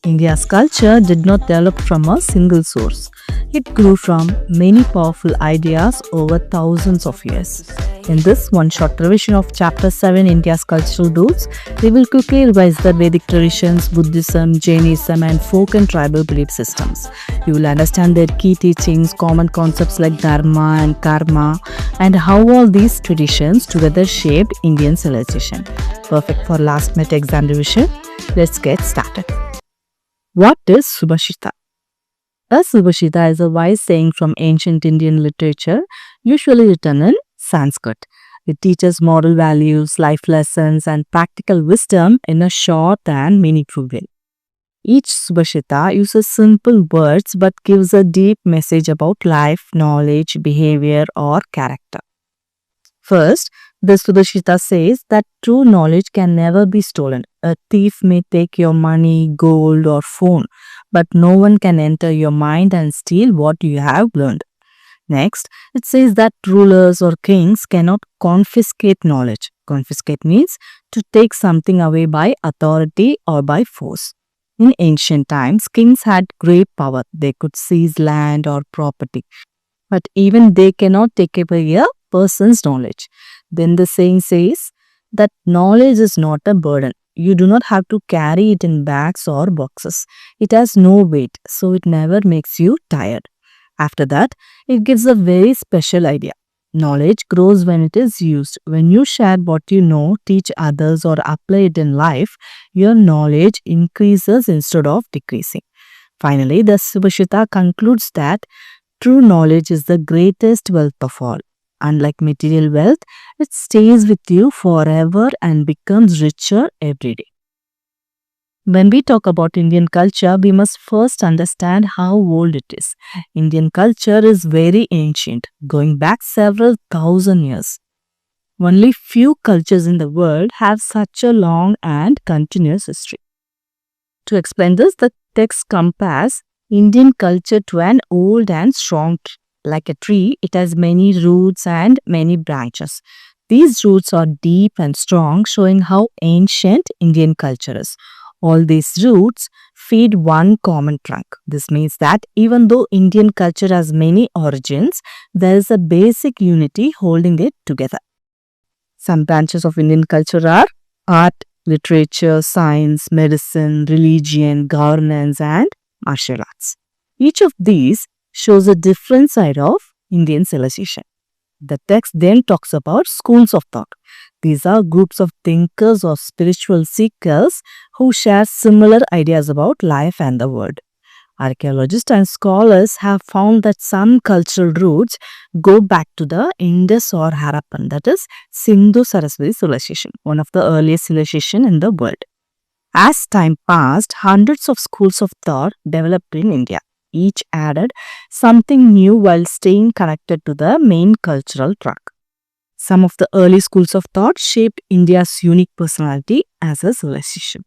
India's culture did not develop from a single source. It grew from many powerful ideas over thousands of years. In this one short revision of Chapter 7, India's Cultural Roots, we will quickly revise the Vedic traditions, Buddhism, Jainism, and folk and tribal belief systems. You will understand their key teachings, common concepts like dharma and karma, and how all these traditions together shaped Indian civilization. Perfect for last minute exam revision. Let's get started. What is Subhashita? A Subhashita is a wise saying from ancient Indian literature, usually written in Sanskrit. It teaches moral values, life lessons, and practical wisdom in a short and meaningful way. Each Subhashita uses simple words but gives a deep message about life, knowledge, behavior, or character. First, the Subhashita says that true knowledge can never be stolen. A thief may take your money, gold, or phone, but no one can enter your mind and steal what you have learned. Next, it says that rulers or kings cannot confiscate knowledge. Confiscate means to take something away by authority or by force. In ancient times, kings had great power. They could seize land or property, but even they cannot take away a person's knowledge. Then the saying says that knowledge is not a burden. You do not have to carry it in bags or boxes. It has no weight, so it never makes you tired. After that, it gives a very special idea. Knowledge grows when it is used. When you share what you know, teach others, or apply it in life, your knowledge increases instead of decreasing. Finally, the Subhashita concludes that true knowledge is the greatest wealth of all. Unlike material wealth, it stays with you forever and becomes richer every day. When we talk about Indian culture, we must first understand how old it is. Indian culture is very ancient, going back several thousand years. Only few cultures in the world have such a long and continuous history. To explain this, the text compares Indian culture to an old and strong tree. Like a tree, it has many roots and many branches. These roots are deep and strong, showing how ancient Indian culture is. All these roots feed one common trunk. This means that even though Indian culture has many origins, there is a basic unity holding it together. Some branches of Indian culture are art, literature, science, medicine, religion, governance, and martial arts. Each of these shows a different side of Indian civilization. The text then talks about schools of thought. These are groups of thinkers or spiritual seekers who share similar ideas about life and the world. Archaeologists and scholars have found that some cultural roots go back to the Indus or Harappan, that is Sindhu-Saraswati civilization, one of the earliest civilizations in the world. As time passed, hundreds of schools of thought developed in India. Each added something new while staying connected to the main cultural track. Some of the early schools of thought shaped India's unique personality as a civilization.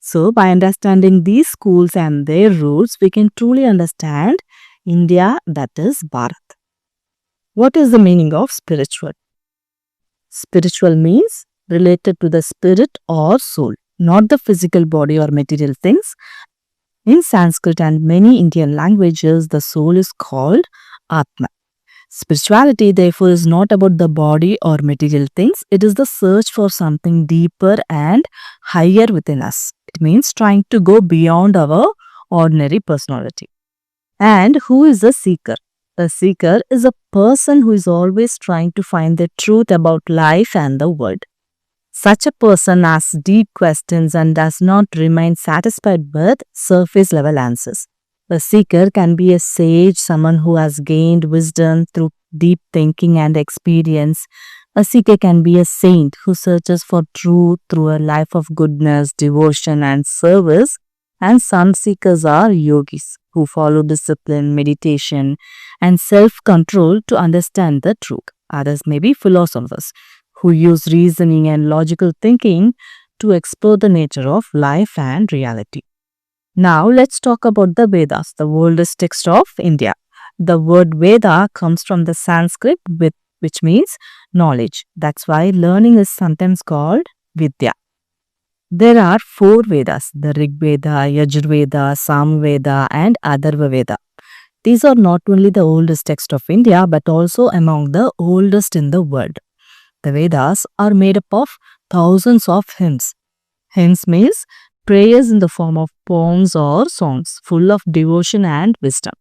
So, by understanding these schools and their roots, we can truly understand India, that is Bharat. What is the meaning of spiritual? Spiritual means related to the spirit or soul, not the physical body or material things. In Sanskrit and many Indian languages, the soul is called Atma. Spirituality, therefore, is not about the body or material things. It is the search for something deeper and higher within us. It means trying to go beyond our ordinary personality. And who is a seeker? A seeker is a person who is always trying to find the truth about life and the world. Such a person asks deep questions and does not remain satisfied with surface level answers. A seeker can be a sage, someone who has gained wisdom through deep thinking and experience. A seeker can be a saint who searches for truth through a life of goodness, devotion, and service. And some seekers are yogis who follow discipline, meditation, and self-control to understand the truth. Others may be philosophers who use reasoning and logical thinking to explore the nature of life and reality. Now let's talk about the Vedas, the oldest text of India. The word Veda comes from the Sanskrit which means knowledge. That's why learning is sometimes called Vidya. There are four Vedas, the Rig Veda, Yajurveda, Samveda and Atharva Veda. These are not only the oldest text of India but also among the oldest in the world. The Vedas are made up of thousands of hymns. Hymns means prayers in the form of poems or songs full of devotion and wisdom.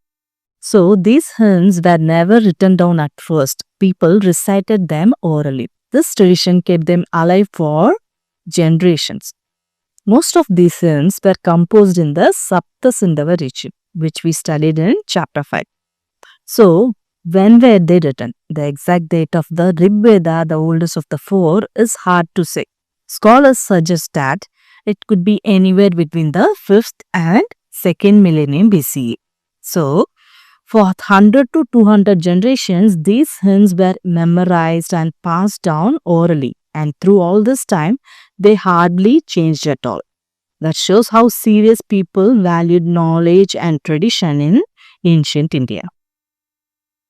So these hymns were never written down at first. People recited them orally. This tradition kept them alive for generations. Most of these hymns were composed in the Saptasindava region, which we studied in chapter 5. So, when were they written? The exact date of the Rig Veda, the oldest of the four, is hard to say. Scholars suggest that it could be anywhere between the 5th and 2nd millennium BCE. So, for 100 to 200 generations, these hymns were memorized and passed down orally. And through all this time, they hardly changed at all. That shows how serious people valued knowledge and tradition in ancient India.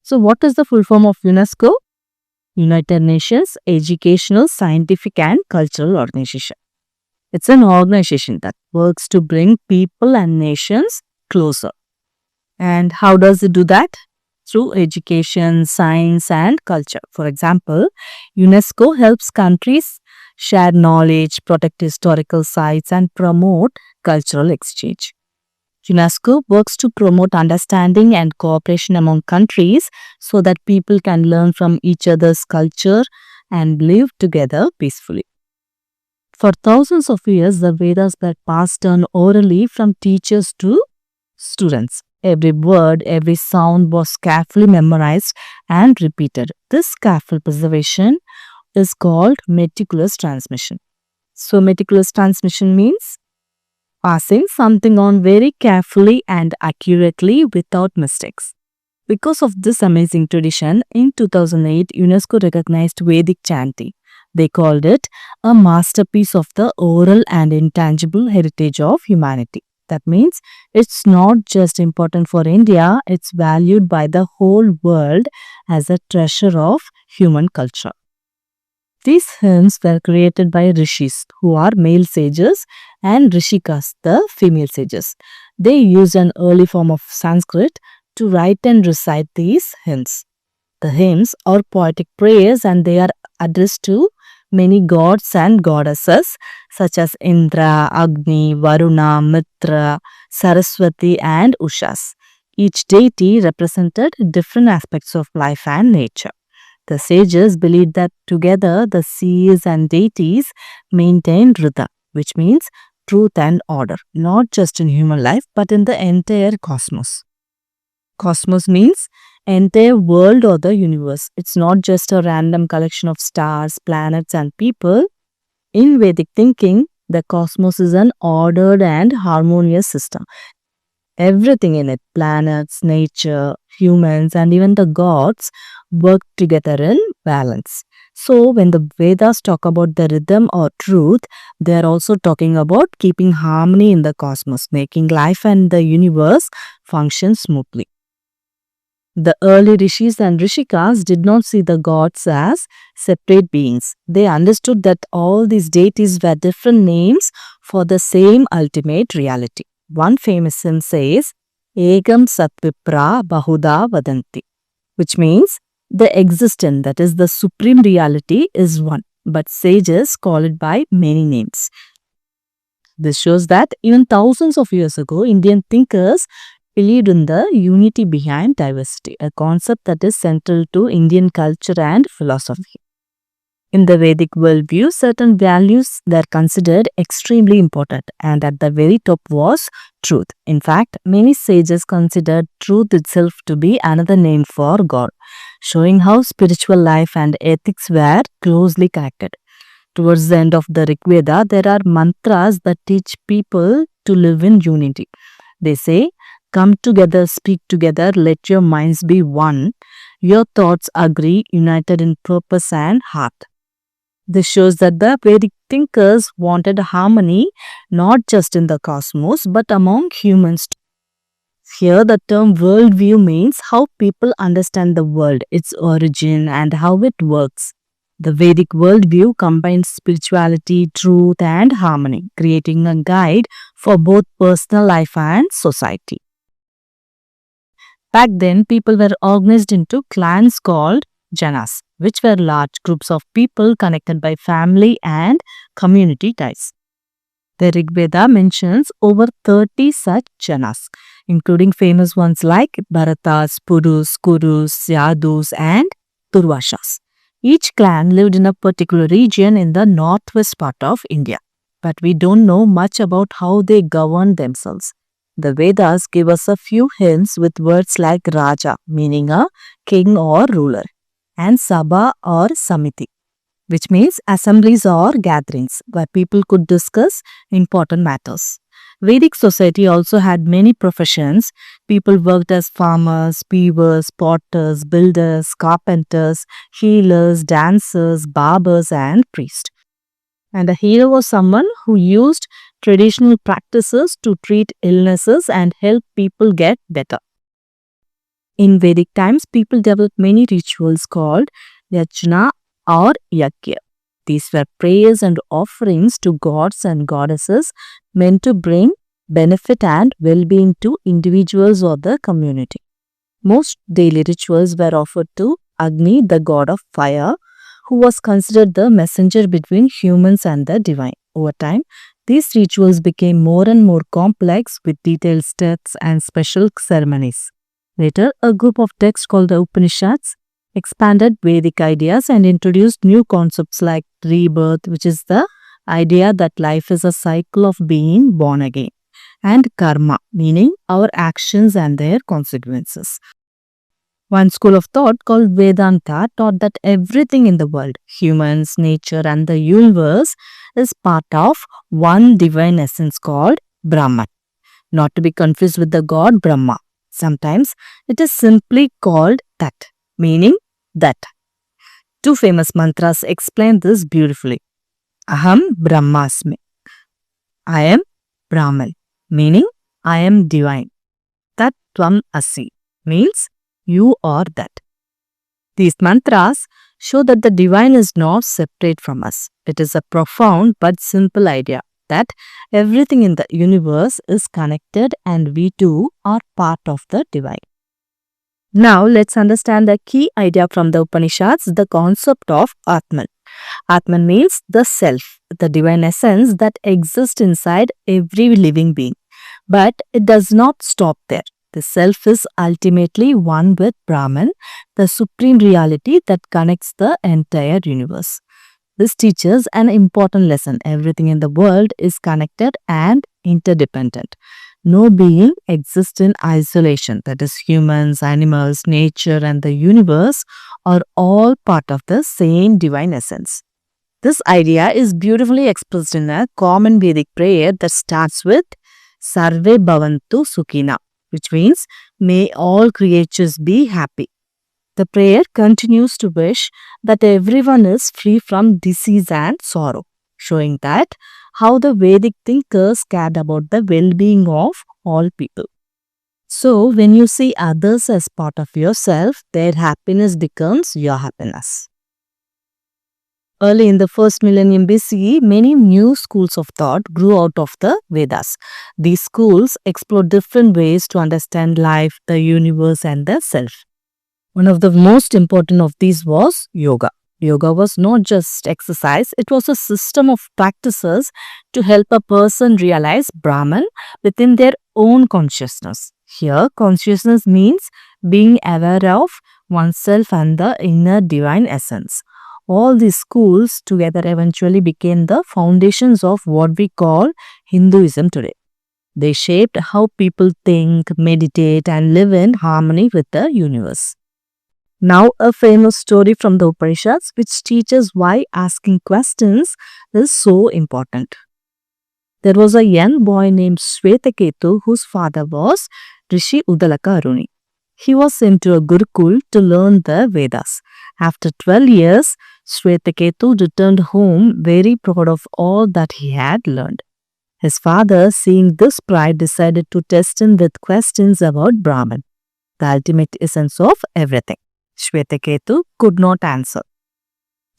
So what is the full form of UNESCO? United Nations Educational, Scientific and Cultural Organization. It's an organization that works to bring people and nations closer. And how does it do that? Through education, science and culture. For example, UNESCO helps countries share knowledge, protect historical sites and promote cultural exchange. UNESCO works to promote understanding and cooperation among countries so that people can learn from each other's culture and live together peacefully. For thousands of years, the Vedas were passed down orally from teachers to students. Every word, every sound was carefully memorized and repeated. This careful preservation is called meticulous transmission. So, meticulous transmission means passing something on very carefully and accurately without mistakes. Because of this amazing tradition, in 2008, UNESCO recognized Vedic chanting. They called it a masterpiece of the oral and intangible heritage of humanity. That means it's not just important for India, it's valued by the whole world as a treasure of human culture. These hymns were created by rishis, who are male sages, and rishikas, the female sages. They used an early form of Sanskrit to write and recite these hymns. The hymns are poetic prayers and they are addressed to many gods and goddesses such as Indra, Agni, Varuna, Mitra, Saraswati and Ushas. Each deity represented different aspects of life and nature. The sages believed that together the seers and deities maintain Ridha, which means truth and order, not just in human life but in the entire cosmos. Cosmos means entire world or the universe. It's not just a random collection of stars, planets and people. In Vedic thinking, the cosmos is an ordered and harmonious system. Everything in it, planets, nature, humans and even the gods work together in balance. So when the Vedas talk about the rhythm or truth, they are also talking about keeping harmony in the cosmos, making life and the universe function smoothly. The early rishis and rishikas did not see the gods as separate beings. They understood that all these deities were different names for the same ultimate reality. One famous hymn says, Egam Satvipra Bahuda Vadanti, which means the existent, that is the supreme reality, is one, but sages call it by many names. This shows that even thousands of years ago, Indian thinkers believed in the unity behind diversity, a concept that is central to Indian culture and philosophy. In the Vedic worldview, certain values were considered extremely important, and at the very top was truth. In fact, many sages considered truth itself to be another name for God, showing how spiritual life and ethics were closely connected. Towards the end of the Rig Veda, there are mantras that teach people to live in unity. They say, come together, speak together, let your minds be one. Your thoughts agree, united in purpose and heart. This shows that the Vedic thinkers wanted harmony not just in the cosmos but among humans too. Here the term worldview means how people understand the world, its origin and how it works. The Vedic worldview combines spirituality, truth, and harmony, creating a guide for both personal life and society. Back then, people were organized into clans called janas, which were large groups of people connected by family and community ties. The Rig Veda mentions over 30 such janas, including famous ones like Bharatas, Purus, Kurus, Yadus, and Durvashas. Each clan lived in a particular region in the northwest part of India, but we don't know much about how they governed themselves. The Vedas give us a few hints with words like Raja, meaning a king or ruler, and Sabha or Samiti, which means assemblies or gatherings where people could discuss important matters. Vedic society also had many professions. People worked as farmers, weavers, potters, builders, carpenters, healers, dancers, barbers, and priests. And a healer was someone who used traditional practices to treat illnesses and help people get better. In Vedic times, people developed many rituals called yajna or yajna. These were prayers and offerings to gods and goddesses meant to bring benefit and well-being to individuals or the community. Most daily rituals were offered to Agni, the god of fire, who was considered the messenger between humans and the divine. Over time, these rituals became more and more complex with detailed steps and special ceremonies. Later, a group of texts called the Upanishads expanded Vedic ideas and introduced new concepts like rebirth, which is the idea that life is a cycle of being born again, and karma, meaning our actions and their consequences. One school of thought called Vedanta taught that everything in the world, humans, nature, and the universe, is part of one divine essence called Brahman, not to be confused with the god Brahma. Sometimes it is simply called Tat, meaning that. Two famous mantras explain this beautifully. Aham Brahmasmi. I am Brahman, meaning I am divine. Tat Tvam Asi means you are that. These mantras show that the divine is not separate from us. It is a profound but simple idea that everything in the universe is connected and we too are part of the divine. Now let's understand the key idea from the Upanishads, the concept of Atman. Atman means the self, the divine essence that exists inside every living being. But it does not stop there. The self is ultimately one with Brahman, the supreme reality that connects the entire universe. This teaches an important lesson. Everything in the world is connected and interdependent. No being exists in isolation. That is, humans, animals, nature, and the universe are all part of the same divine essence. This idea is beautifully expressed in a common Vedic prayer that starts with Sarve Bhavantu Sukhina, which means may all creatures be happy. The prayer continues to wish that everyone is free from disease and sorrow, showing that how the Vedic thinkers cared about the well-being of all people. So, when you see others as part of yourself, their happiness becomes your happiness. Early in the first millennium BCE, many new schools of thought grew out of the Vedas. These schools explored different ways to understand life, the universe, and the self. One of the most important of these was yoga. Yoga was not just exercise, it was a system of practices to help a person realize Brahman within their own consciousness. Here, consciousness means being aware of oneself and the inner divine essence. All these schools together eventually became the foundations of what we call Hinduism today. They shaped how people think, meditate, and live in harmony with the universe. Now, a famous story from the Upanishads which teaches why asking questions is so important. There was a young boy named Shvetaketu whose father was Rishi Udalaka Aruni. He was sent to a Gurukul to learn the Vedas. After 12 years, Shvetaketu returned home very proud of all that he had learned. His father, seeing this pride, decided to test him with questions about Brahman, the ultimate essence of everything. Shvetaketu could not answer.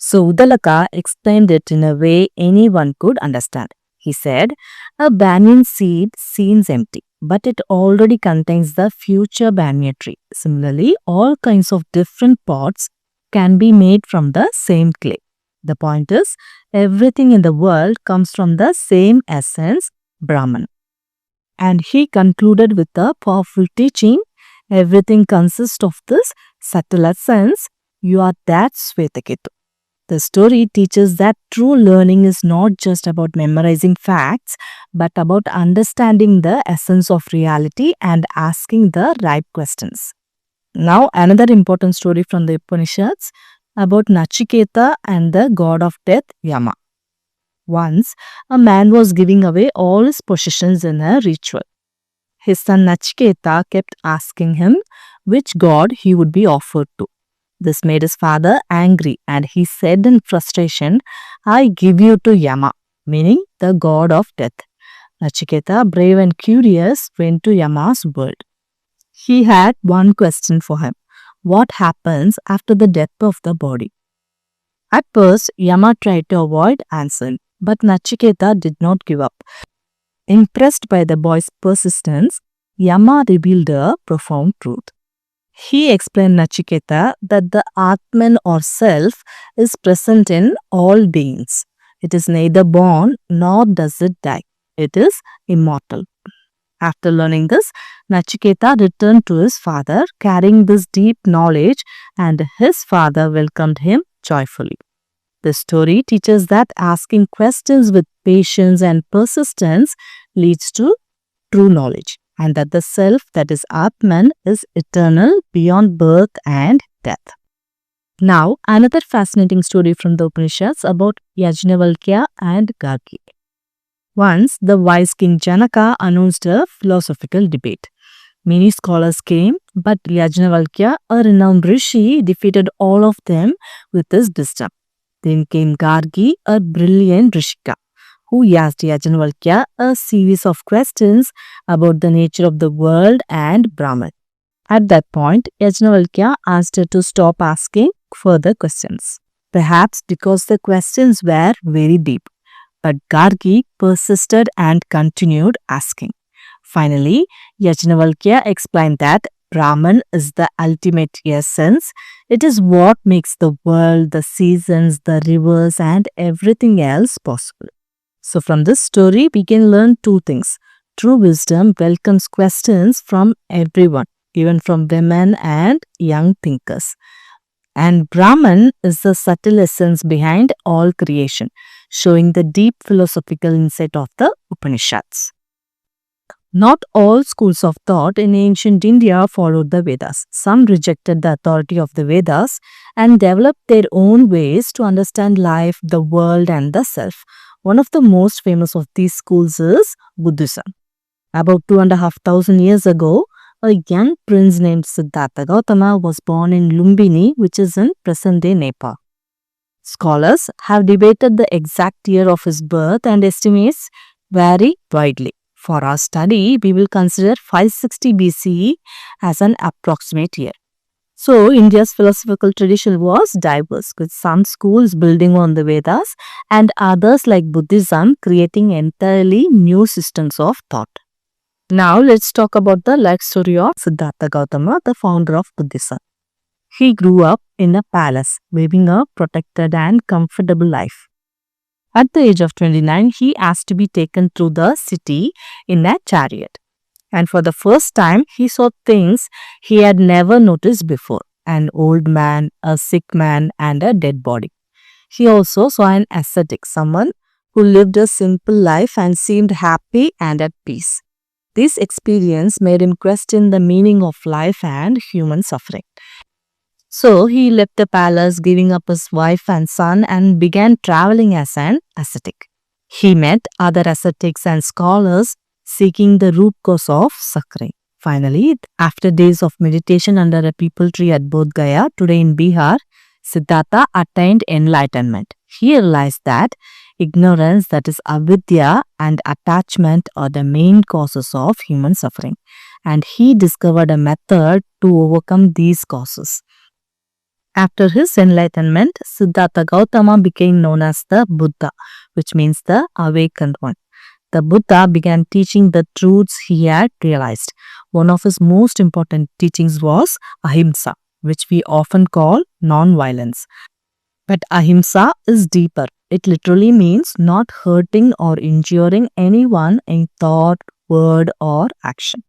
So Udalaka explained it in a way anyone could understand. He said, a banyan seed seems empty, but it already contains the future banyan tree. Similarly, all kinds of different pots can be made from the same clay. The point is, everything in the world comes from the same essence, Brahman. And he concluded with a powerful teaching. Everything consists of this subtle essence. You are that Svetaketu. The story teaches that true learning is not just about memorizing facts, but about understanding the essence of reality and asking the right questions. Now, another important story from the Upanishads about Nachiketa and the god of death, Yama. Once, a man was giving away all his possessions in a ritual. His son Nachiketa kept asking him which god he would be offered to. This made his father angry and he said in frustration, I give you to Yama, meaning the god of death. Nachiketa, brave and curious, went to Yama's world. He had one question for him. What happens after the death of the body? At first, Yama tried to avoid answering, but Nachiketa did not give up. Impressed by the boy's persistence, Yama revealed a profound truth. He explained Nachiketa that the Atman or self is present in all beings. It is neither born nor does it die. It is immortal. After learning this, Nachiketa returned to his father carrying this deep knowledge, and his father welcomed him joyfully. The story teaches that asking questions with patience and persistence leads to true knowledge, and that the self, that is Atman, is eternal beyond birth and death. Now, another fascinating story from the Upanishads about Yajnavalkya and Gargi. Once, the wise king Janaka announced a philosophical debate. Many scholars came, but Yajnavalkya, a renowned rishi, defeated all of them with his wisdom. Then came Gargi, a brilliant rishika, who asked Yajnavalkya a series of questions about the nature of the world and Brahman. At that point, Yajnavalkya asked her to stop asking further questions, perhaps because the questions were very deep. But Gargi persisted and continued asking. Finally, Yajnavalkya explained that Brahman is the ultimate essence. It is what makes the world, the seasons, the rivers, and everything else possible. So from this story, we can learn two things. True wisdom welcomes questions from everyone, even from women and young thinkers. And Brahman is the subtle essence behind all creation, showing the deep philosophical insight of the Upanishads. Not all schools of thought in ancient India followed the Vedas. Some rejected the authority of the Vedas and developed their own ways to understand life, the world, and the self. One of the most famous of these schools is Buddhism. About 2,500 years ago, a young prince named Siddhartha Gautama was born in Lumbini, which is in present-day Nepal. Scholars have debated the exact year of his birth and estimates vary widely. For our study, we will consider 560 BCE as an approximate year. So, India's philosophical tradition was diverse, with some schools building on the Vedas and others like Buddhism creating entirely new systems of thought. Now, let's talk about the life story of Siddhartha Gautama, the founder of Buddhism. He grew up in a palace, living a protected and comfortable life. At the age of 29, he asked to be taken through the city in a chariot. And for the first time, he saw things he had never noticed before: an old man, a sick man, and a dead body. He also saw an ascetic, someone who lived a simple life and seemed happy and at peace. This experience made him question the meaning of life and human suffering. So he left the palace, giving up his wife and son, and began traveling as an ascetic. He met other ascetics and scholars seeking the root cause of suffering. Finally, after days of meditation under a peepal tree at Bodh Gaya, today in Bihar, Siddhartha attained enlightenment. He realized that ignorance, that is avidya, and attachment are the main causes of human suffering. And he discovered a method to overcome these causes. After his enlightenment, Siddhartha Gautama became known as the Buddha, which means the awakened one. The Buddha began teaching the truths he had realized. One of his most important teachings was Ahimsa, which we often call non-violence. But Ahimsa is deeper. It literally means not hurting or injuring anyone in thought, word, or action.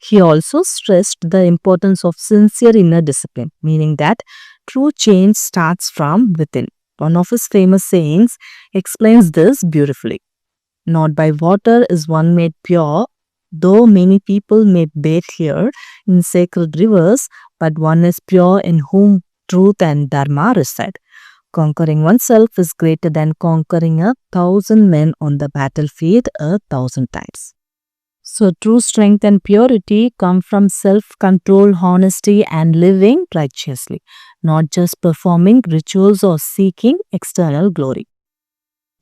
He also stressed the importance of sincere inner discipline, meaning that true change starts from within. One of his famous sayings explains this beautifully. Not by water is one made pure, though many people may bathe here in sacred rivers, but one is pure in whom truth and dharma reside. Conquering oneself is greater than conquering 1,000 men on the battlefield 1,000 times. So true strength and purity come from self-control, honesty, and living righteously, not just performing rituals or seeking external glory.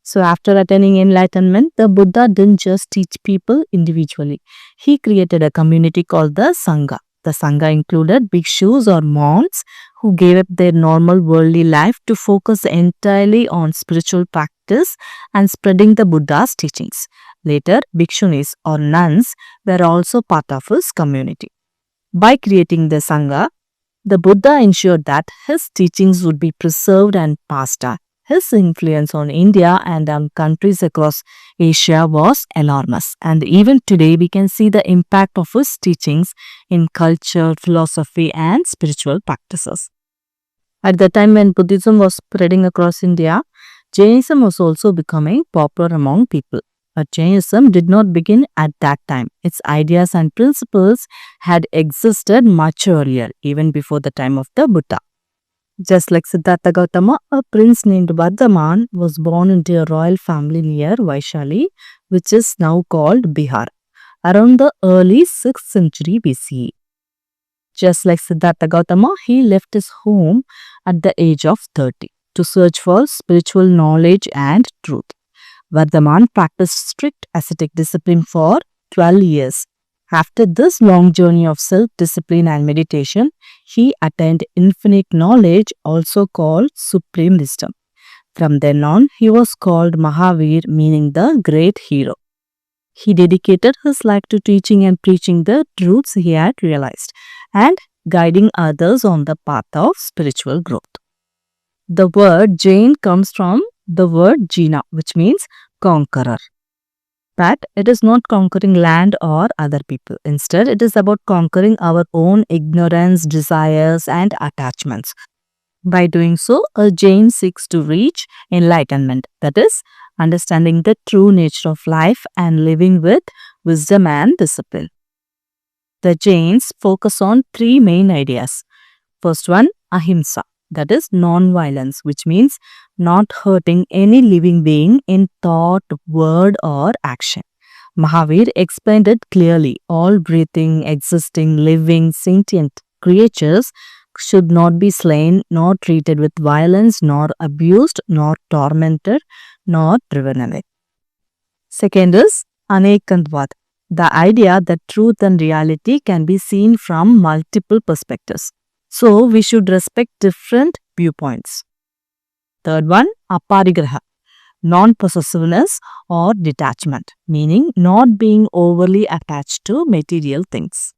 So after attaining enlightenment, the Buddha didn't just teach people individually. He created a community called the Sangha. The Sangha included bhikshus or monks who gave up their normal worldly life to focus entirely on spiritual practice and spreading the Buddha's teachings. Later, bhikshunis or nuns were also part of his community. By creating the Sangha, the Buddha ensured that his teachings would be preserved and passed on. His influence on India and on countries across Asia was enormous, and even today we can see the impact of his teachings in culture, philosophy, and spiritual practices. At the time when Buddhism was spreading across India, Jainism was also becoming popular among people. But Jainism did not begin at that time. Its ideas and principles had existed much earlier, even before the time of the Buddha. Just like Siddhartha Gautama, a prince named Vardhaman was born into a royal family near Vaishali, which is now called Bihar, around the early 6th century BCE. Just like Siddhartha Gautama, he left his home at the age of 30 to search for spiritual knowledge and truth. Vardhaman practiced strict ascetic discipline for 12 years. After this long journey of self-discipline and meditation, he attained infinite knowledge, also called supreme wisdom. From then on, he was called Mahāvīra, meaning the great hero. He dedicated his life to teaching and preaching the truths he had realized and guiding others on the path of spiritual growth. The word Jain comes from the word Jina, which means conqueror. But it is not conquering land or other people. Instead, it is about conquering our own ignorance, desires, and attachments. By doing so, a Jain seeks to reach enlightenment, that is, understanding the true nature of life and living with wisdom and discipline. The Jains focus on three main ideas. First one, Ahimsa, that is non-violence, which means not hurting any living being in thought, word, or action. Mahāvīra explained it clearly. All breathing, existing, living, sentient creatures should not be slain, nor treated with violence, nor abused, nor tormented, nor driven away. Second is Anekantvad, the idea that truth and reality can be seen from multiple perspectives. So, we should respect different viewpoints. Third one, Aparigraha, non-possessiveness or detachment, meaning not being overly attached to material things.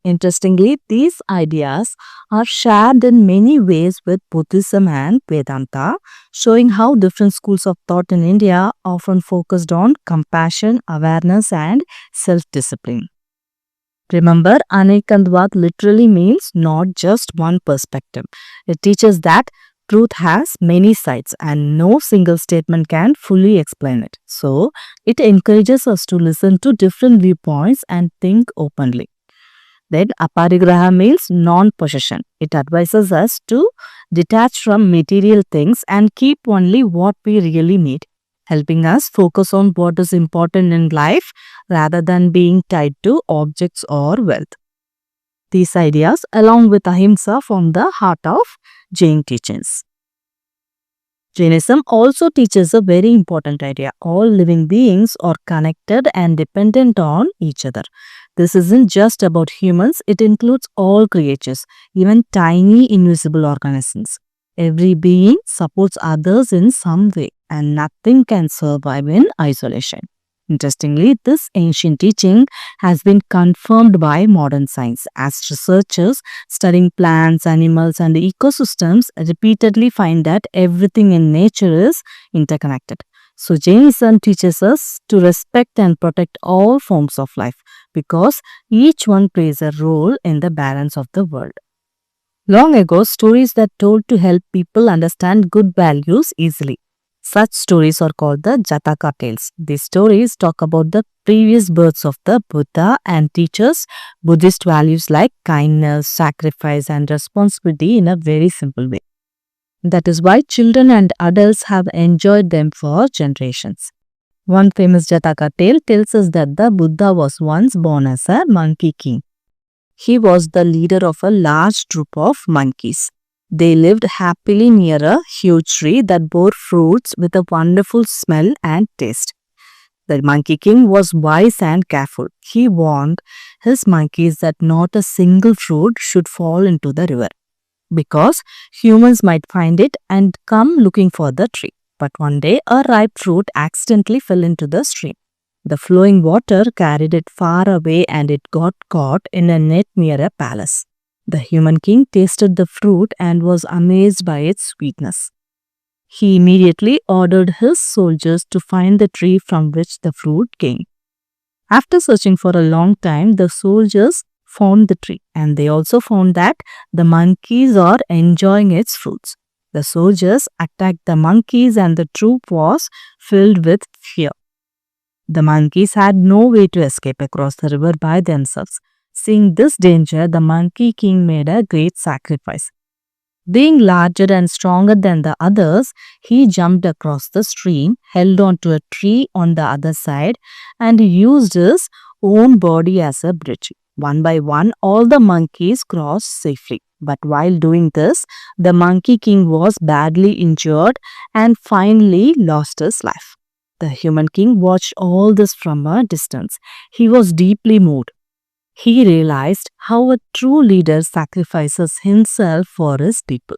Interestingly, these ideas are shared in many ways with Buddhism and Vedanta, showing how different schools of thought in India often focused on compassion, awareness, and self-discipline. Remember, Anekantvad literally means not just one perspective. It teaches that truth has many sides and no single statement can fully explain it. So, it encourages us to listen to different viewpoints and think openly. Then, Aparigraha means non-possession. It advises us to detach from material things and keep only what we really need, helping us focus on what is important in life rather than being tied to objects or wealth. These ideas, along with Ahimsa, form the heart of Jain teachings. Jainism also teaches a very important idea. All living beings are connected and dependent on each other. This isn't just about humans, it includes all creatures, even tiny invisible organisms. Every being supports others in some way, and nothing can survive in isolation. Interestingly, this ancient teaching has been confirmed by modern science as researchers studying plants, animals, and ecosystems repeatedly find that everything in nature is interconnected. So, Jainism teaches us to respect and protect all forms of life because each one plays a role in the balance of the world. Long ago, stories that told to help people understand good values easily. Such stories are called the Jataka tales. These stories talk about the previous births of the Buddha and teach us Buddhist values like kindness, sacrifice, and responsibility in a very simple way. That is why children and adults have enjoyed them for generations. One famous Jataka tale tells us that the Buddha was once born as a monkey king. He was the leader of a large troop of monkeys. They lived happily near a huge tree that bore fruits with a wonderful smell and taste. The Monkey King was wise and careful. He warned his monkeys that not a single fruit should fall into the river because humans might find it and come looking for the tree. But one day, a ripe fruit accidentally fell into the stream. The flowing water carried it far away and it got caught in a net near a palace. The human king tasted the fruit and was amazed by its sweetness. He immediately ordered his soldiers to find the tree from which the fruit came. After searching for a long time, the soldiers found the tree and they also found that the monkeys are enjoying its fruits. The soldiers attacked the monkeys and the troop was filled with fear. The monkeys had no way to escape across the river by themselves. Seeing this danger, the Monkey King made a great sacrifice. Being larger and stronger than the others, he jumped across the stream, held on to a tree on the other side, and used his own body as a bridge. One by one, all the monkeys crossed safely. But while doing this, the Monkey King was badly injured and finally lost his life. The human king watched all this from a distance. He was deeply moved. He realized how a true leader sacrifices himself for his people.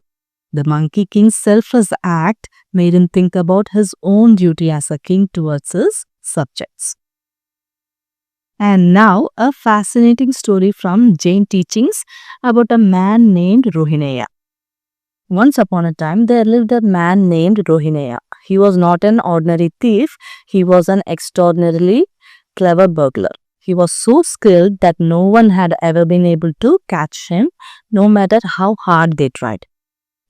The Monkey King's selfless act made him think about his own duty as a king towards his subjects. And now, a fascinating story from Jain teachings about a man named Rohineya. Once upon a time, there lived a man named Rohineya. He was not an ordinary thief, he was an extraordinarily clever burglar. He was so skilled that no one had ever been able to catch him, no matter how hard they tried.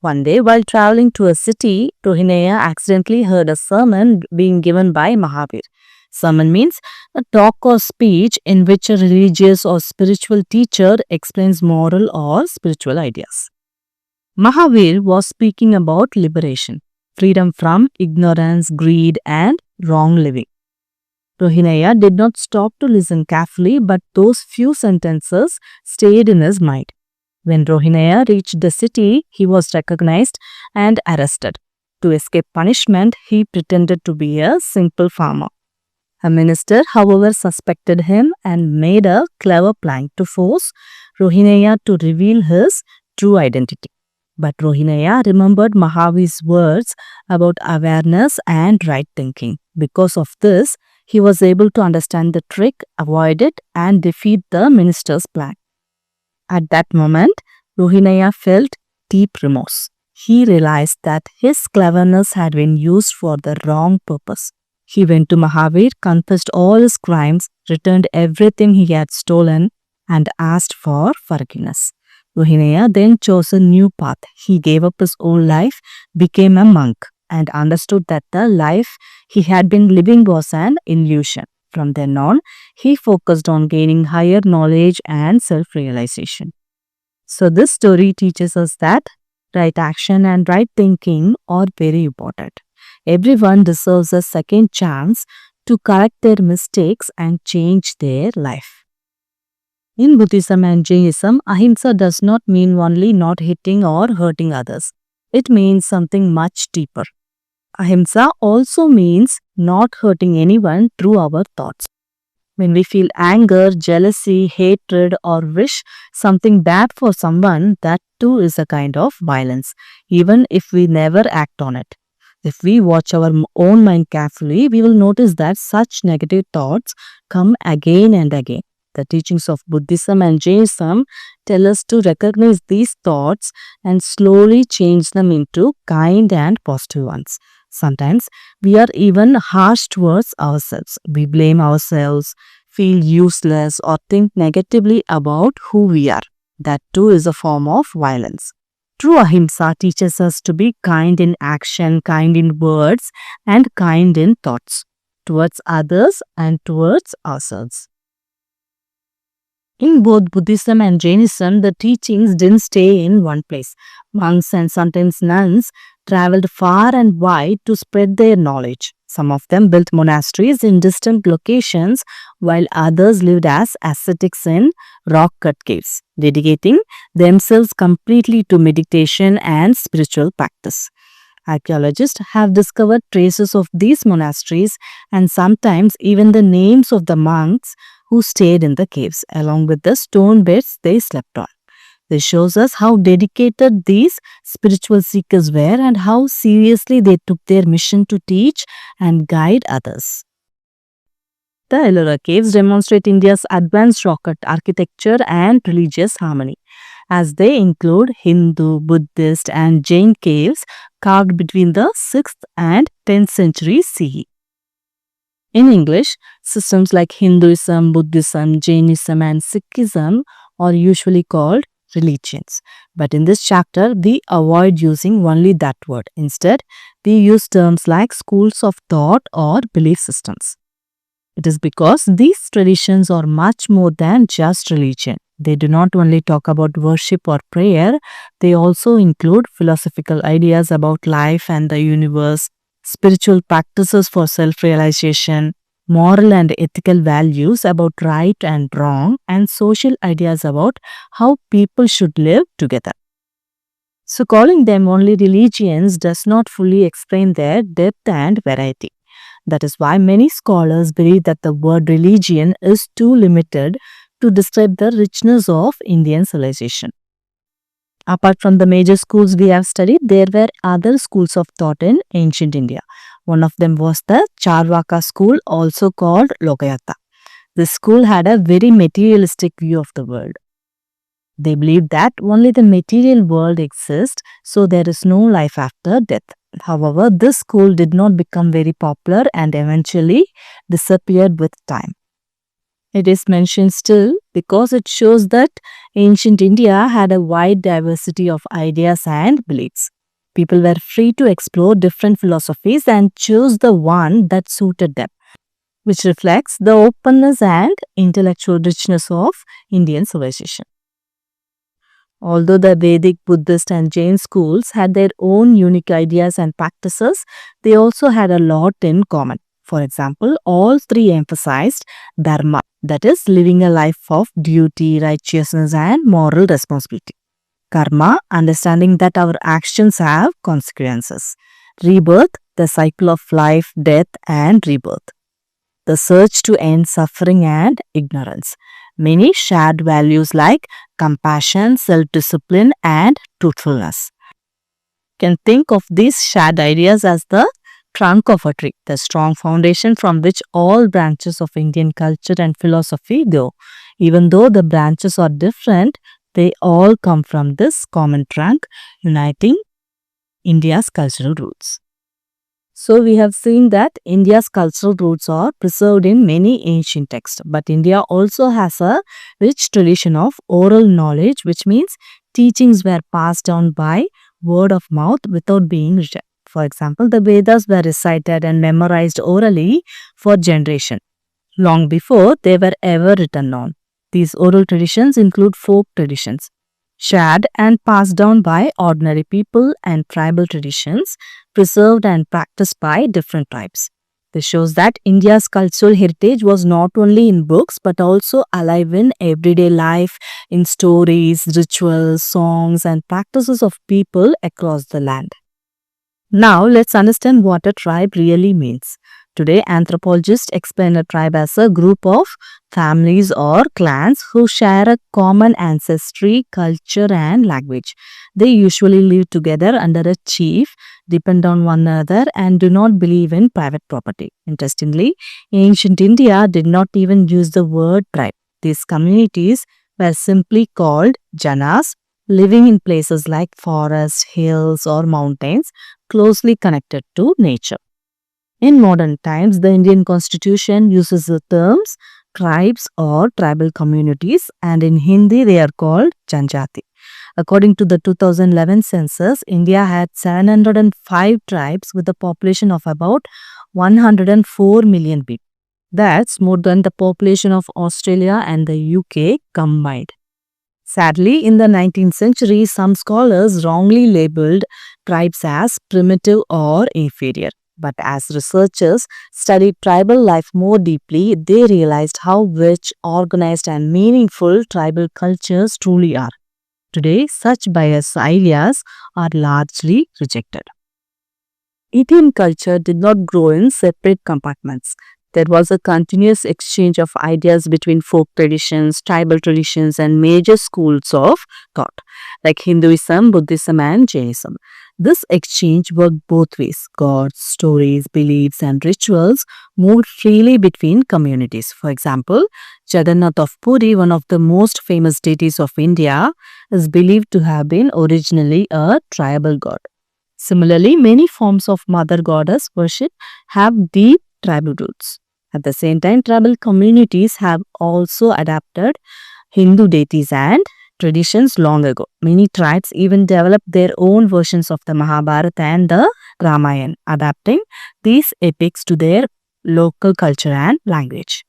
One day, while traveling to a city, Rohineya accidentally heard a sermon being given by Mahāvīra. Sermon means a talk or speech in which a religious or spiritual teacher explains moral or spiritual ideas. Mahāvīra was speaking about liberation, freedom from ignorance, greed, and wrong living. Rohineya did not stop to listen carefully, but those few sentences stayed in his mind. When Rohineya reached the city, he was recognized and arrested. To escape punishment, he pretended to be a simple farmer. A minister, however, suspected him and made a clever plan to force Rohineya to reveal his true identity. But Rohineya remembered Mahāvīra's words about awareness and right thinking. Because of this, he was able to understand the trick, avoid it, and defeat the minister's plan. At that moment, Rohineya felt deep remorse. He realized that his cleverness had been used for the wrong purpose. He went to Mahāvīra, confessed all his crimes, returned everything he had stolen, and asked for forgiveness. Rohineya then chose a new path. He gave up his old life, became a monk, and understood that the life he had been living was an illusion. From then on, he focused on gaining higher knowledge and self-realization. So this story teaches us that right action and right thinking are very important. Everyone deserves a second chance to correct their mistakes and change their life. In Buddhism and Jainism, Ahimsa does not mean only not hitting or hurting others. It means something much deeper. Ahimsa also means not hurting anyone through our thoughts. When we feel anger, jealousy, hatred, or wish something bad for someone, that too is a kind of violence, even if we never act on it. If we watch our own mind carefully, we will notice that such negative thoughts come again and again. The teachings of Buddhism and Jainism tell us to recognize these thoughts and slowly change them into kind and positive ones. Sometimes we are even harsh towards ourselves. We blame ourselves, feel useless, or think negatively about who we are. That too is a form of violence. True Ahimsa teaches us to be kind in action, kind in words, and kind in thoughts towards others and towards ourselves. In both Buddhism and Jainism, the teachings didn't stay in one place. Monks and sometimes nuns traveled far and wide to spread their knowledge. Some of them built monasteries in distant locations, while others lived as ascetics in rock-cut caves, dedicating themselves completely to meditation and spiritual practice. Archaeologists have discovered traces of these monasteries and sometimes even the names of the monks who stayed in the caves, along with the stone beds they slept on. This shows us how dedicated these spiritual seekers were and how seriously they took their mission to teach and guide others. The Ellora Caves demonstrate India's advanced rock cut architecture and religious harmony, as they include Hindu, Buddhist, and Jain caves carved between the 6th and 10th centuries CE. In English, systems like Hinduism, Buddhism, Jainism, and Sikhism are usually called religions. But in this chapter, we avoid using only that word. Instead, we use terms like schools of thought or belief systems. It is because these traditions are much more than just religion. They do not only talk about worship or prayer, they also include philosophical ideas about life and the universe, spiritual practices for self-realization, moral and ethical values about right and wrong, and social ideas about how people should live together. So calling them only religions does not fully explain their depth and variety. That is why many scholars believe that the word religion is too limited to describe the richness of Indian civilization. Apart from the major schools we have studied, there were other schools of thought in ancient India. One of them was the Charvaka school, also called Lokayata. This school had a very materialistic view of the world. They believed that only the material world exists, so there is no life after death. However, this school did not become very popular and eventually disappeared with time. It is mentioned still because it shows that ancient India had a wide diversity of ideas and beliefs. People were free to explore different philosophies and choose the one that suited them, which reflects the openness and intellectual richness of Indian civilization. Although the Vedic, Buddhist and Jain schools had their own unique ideas and practices, they also had a lot in common. For example, all three emphasized dharma, that is, living a life of duty, righteousness and moral responsibility. Karma, understanding that our actions have consequences. Rebirth, the cycle of life, death and rebirth. The search to end suffering and ignorance. Many shared values like compassion, self-discipline and truthfulness. You can think of these shared ideas as the trunk of a tree, the strong foundation from which all branches of Indian culture and philosophy go. Even though the branches are different, they all come from this common trunk, uniting India's cultural roots. So we have seen that India's cultural roots are preserved in many ancient texts, but India also has a rich tradition of oral knowledge, which means teachings were passed down by word of mouth without being written. For example, the Vedas were recited and memorized orally for generations, long before they were ever written down. These oral traditions include folk traditions, shared and passed down by ordinary people, and tribal traditions, preserved and practiced by different tribes. This shows that India's cultural heritage was not only in books but also alive in everyday life, in stories, rituals, songs, and practices of people across the land. Now, let's understand what a tribe really means. Today, anthropologists explain a tribe as a group of families or clans who share a common ancestry, culture, and language. They usually live together under a chief, depend on one another, and do not believe in private property. Interestingly, ancient India did not even use the word tribe. These communities were simply called janas, living in places like forests, hills, or mountains closely connected to nature. In modern times, the Indian constitution uses the terms tribes or tribal communities, and in Hindi they are called Janjati. According to the 2011 census, India had 705 tribes with a population of about 104 million people. That's more than the population of Australia and the UK combined. Sadly, in the 19th century, some scholars wrongly labeled tribes as primitive or inferior. But as researchers studied tribal life more deeply, they realized how rich, organized, and meaningful tribal cultures truly are. Today, such biased ideas are largely rejected. Indian culture did not grow in separate compartments. There was a continuous exchange of ideas between folk traditions, tribal traditions, and major schools of thought like Hinduism, Buddhism, and Jainism. This exchange worked both ways. Gods, stories, beliefs, and rituals moved freely between communities. For example, Jagannath of Puri, one of the most famous deities of India, is believed to have been originally a tribal god. Similarly, many forms of mother goddess worship have deep tribal roots. At the same time, tribal communities have also adapted Hindu deities and traditions long ago. Many tribes even developed their own versions of the Mahāvīra and the Ramayana, adapting these epics to their local culture and language.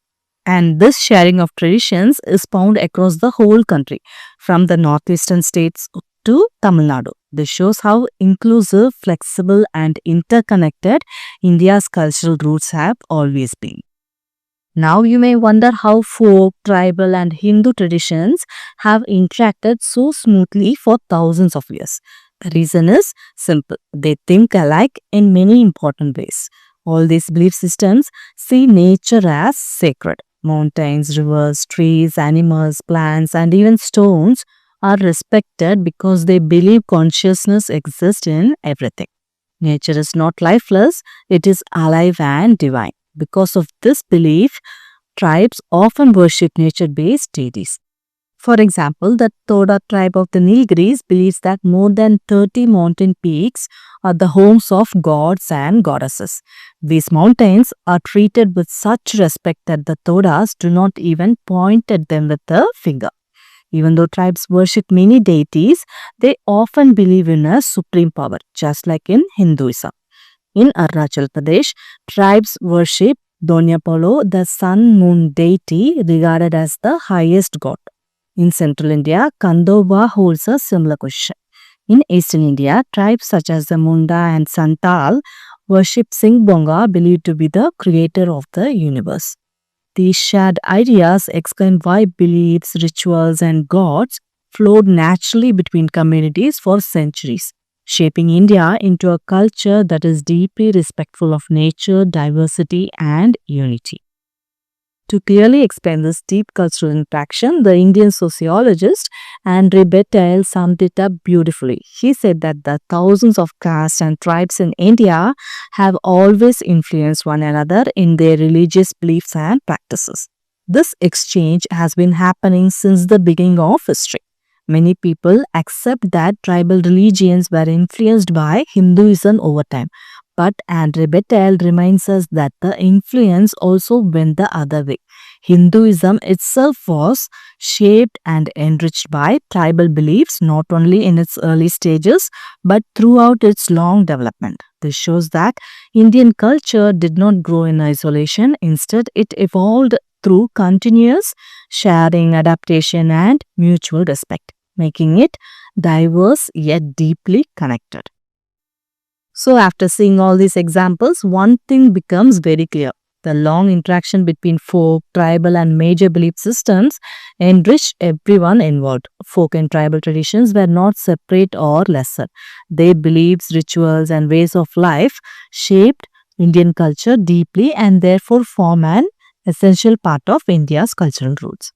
And this sharing of traditions is found across the whole country, from the northeastern states to Tamil Nadu. This shows how inclusive, flexible, and interconnected India's cultural roots have always been. Now you may wonder how folk, tribal, and Hindu traditions have interacted so smoothly for thousands of years. The reason is simple. They think alike in many important ways. All these belief systems see nature as sacred. Mountains, rivers, trees, animals, plants, and even stones are respected because they believe consciousness exists in everything. Nature is not lifeless, it is alive and divine. Because of this belief, tribes often worship nature-based deities. For example, the Toda tribe of the Nilgiris believes that more than 30 mountain peaks are the homes of gods and goddesses. These mountains are treated with such respect that the Todas do not even point at them with a finger. Even though tribes worship many deities, they often believe in a supreme power, just like in Hinduism. In Arunachal Pradesh, tribes worship Donyapolo, the sun-moon deity regarded as the highest god. In central India, Kandova holds a similar position. In eastern India, tribes such as the Munda and Santal worship Singbonga, believed to be the creator of the universe. These shared ideas explain why beliefs, rituals, and gods flowed naturally between communities for centuries, shaping India into a culture that is deeply respectful of nature, diversity, and unity. To clearly explain this deep cultural interaction, the Indian sociologist Andre Bettel summed it up beautifully. He said that the thousands of castes and tribes in India have always influenced one another in their religious beliefs and practices. This exchange has been happening since the beginning of history. Many people accept that tribal religions were influenced by Hinduism over time. But Andre Bettel reminds us that the influence also went the other way. Hinduism itself was shaped and enriched by tribal beliefs not only in its early stages but throughout its long development. This shows that Indian culture did not grow in isolation. Instead, it evolved through continuous sharing, adaptation, and mutual respect, making it diverse yet deeply connected. So after seeing all these examples, one thing becomes very clear. The long interaction between folk, tribal, and major belief systems enriched everyone involved. Folk and tribal traditions were not separate or lesser. Their beliefs, rituals, and ways of life shaped Indian culture deeply and therefore form an essential part of India's cultural roots.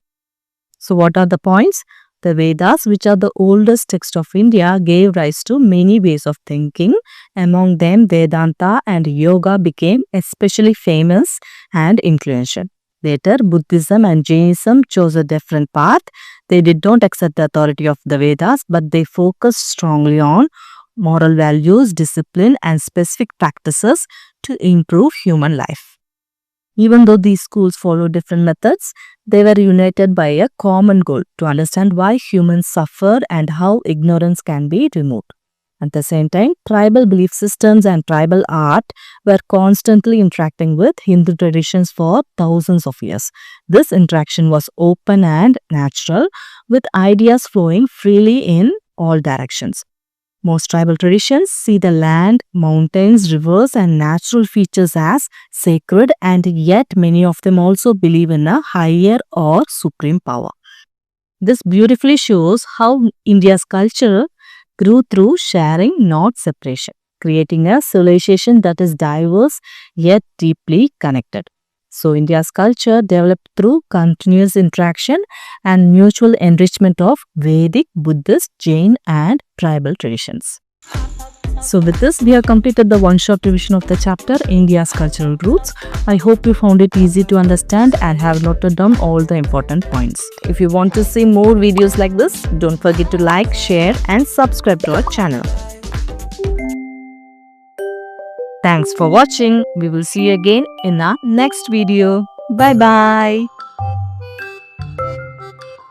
So, what are the points? The Vedas, which are the oldest text of India, gave rise to many ways of thinking. Among them, Vedanta and Yoga became especially famous and influential. Later, Buddhism and Jainism chose a different path. They did not accept the authority of the Vedas, but they focused strongly on moral values, discipline, and specific practices to improve human life. Even though these schools followed different methods, they were united by a common goal to understand why humans suffer and how ignorance can be removed. At the same time, tribal belief systems and tribal art were constantly interacting with Hindu traditions for thousands of years. This interaction was open and natural, with ideas flowing freely in all directions. Most tribal traditions see the land, mountains, rivers, and natural features as sacred, and yet many of them also believe in a higher or supreme power. This beautifully shows how India's culture grew through sharing, not separation, creating a civilization that is diverse yet deeply connected. So, India's culture developed through continuous interaction and mutual enrichment of Vedic, Buddhist, Jain, and tribal traditions. So, with this, we have completed the one-shot revision of the chapter India's Cultural Roots. I hope you found it easy to understand and have noted down all the important points. If you want to see more videos like this, don't forget to like, share, and subscribe to our channel. Thanks for watching. We will see you again in our next video. Bye bye.